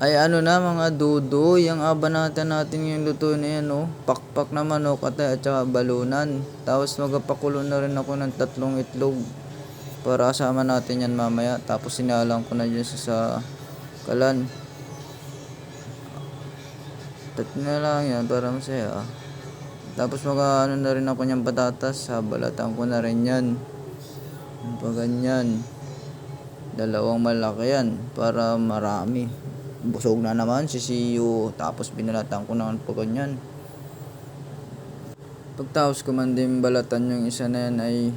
Ay ano na mga dudoy, ang abanatan natin yung luto na yan, oh. Pakpak na manok at saka balunan. Tapos magapakulo na rin ako ng 3 itlog para kasama natin yan mamaya. Tapos sinalang ko na dyan sa kalan. Tatlo na lang yan para masaya. Tapos ano na rin ako niyang patatas, balatan ko na rin yan. Pag ganyan, 2 malaki yan para marami. Busog na naman si Siyo. Tapos binalatan ko naman po ganyan. Pagtapos ko man din balatan yung isa na yan ay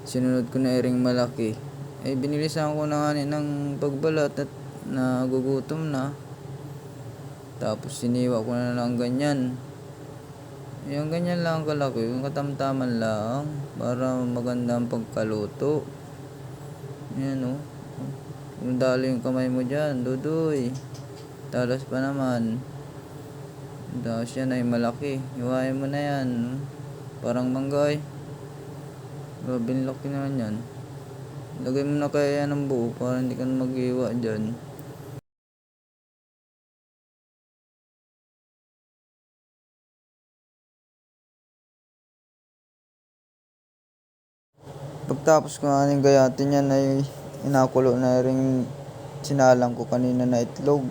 sinunod ko na ring malaki. Ay binilisan ko na nga ng pagbalat at nagugutom na. Tapos siniwa ko na lang ganyan. Yung ganyan lang kalaki, yung katamtaman lang para maganda ang pagkaluto. Yan o. Kung dali yung kamay mo dyan, dudoy. Talas pa naman. Tapos yan ay malaki. Iwain mo na yan. Parang manggay. Grabe laki naman yan. Lagay mo na kaya yan ng buo para hindi ka na mag-iwa dyan. Pagtapos ko nga gayatin yan ay inakulo na rin sinalang ko kanina na itlog.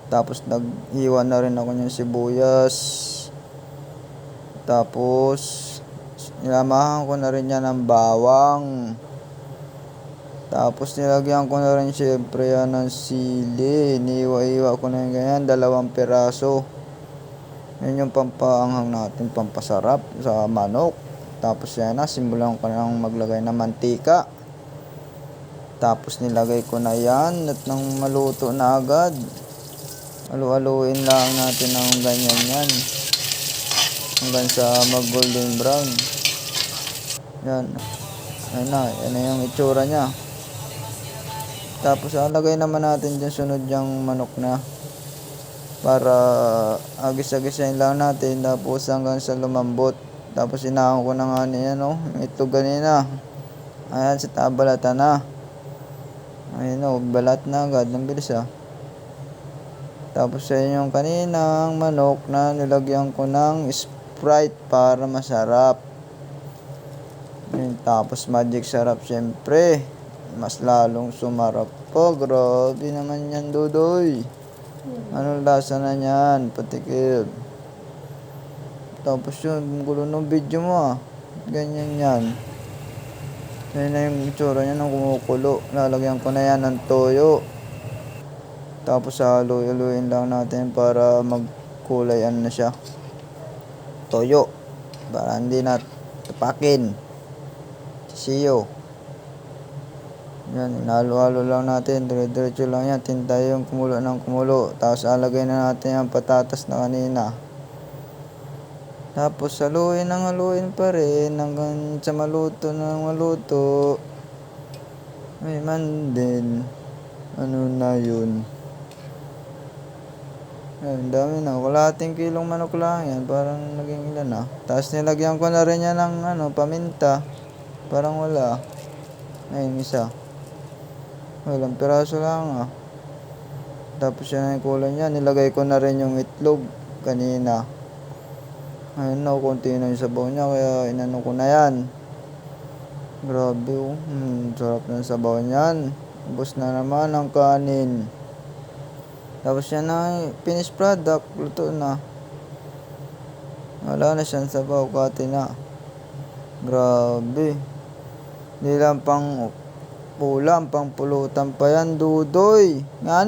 Tapos naghiwa na rin ako ng sibuyas. Tapos nilamahan ko na rin yan ng bawang. Tapos nilagyan ko na rin syempre yan ng sili. Iniwa-iwa ko na yung ganyan, 2 piraso. Yan yung pampaanghang natin, pampasarap sa manok. Tapos yan na, simulan ko na maglagay ng mantika. Tapos nilagay ko na yan at nang maluto na agad. Alu-aluin lang natin ng ganyan yan. Hanggang sa mag golden brown. Yan. Yan na yung itsura nya. Tapos alagay naman natin dyan sunod yung manok na. Para agis-agisayin lang natin. Tapos hanggang sa lumambot. Tapos inahan ko na nga niya itlog kanina. Ayan, sa tabalatan na. Ayan balat na agad. Ang bilis Tapos ayan yung kaninang manok na nilagyan ko ng Sprite para masarap. Ayan, tapos magic sarap syempre. Mas lalong sumarap po. Grabe naman yan, dudoy. Anong lasa na yan? Patikip. Tapos yun, gulo ng video mo Ganyan yan. Yan na yung itsura niya nung kumukulo. Lalagyan ko na yan ng toyo. Tapos haluin lang natin para magkulay na siya. Toyo. Para hindi na tapakin. Siyo. Yan, halo-halo lang natin. Dire-diretso lang yan. Tintay yung kumulo ng kumulo. Tapos alagay na natin yung patatas na kanina. Tapos haluin pa rin hanggang sa maluto ng maluto. May man din. Ano na yun? Ang dami na. Kalahating kilong manok lang yan. Parang naging ilan Tapos nilagyan ko na rin yan ng paminta. Parang wala. Ayun isa. Walang piraso lang Tapos yan ang kulay niya. Nilagay ko na rin yung itlog kanina. Ayun konti na yung sabaw niya kaya inano ko na yan. Grabe sarap ng sabaw niyan. Ubos na naman ang kanin. Tapos yan na finished product. Luto na. Wala na siyang sabaw, kati na. Grabe. Hindi lang pang ulam, pang pulutan pa yan, dudoy. Nga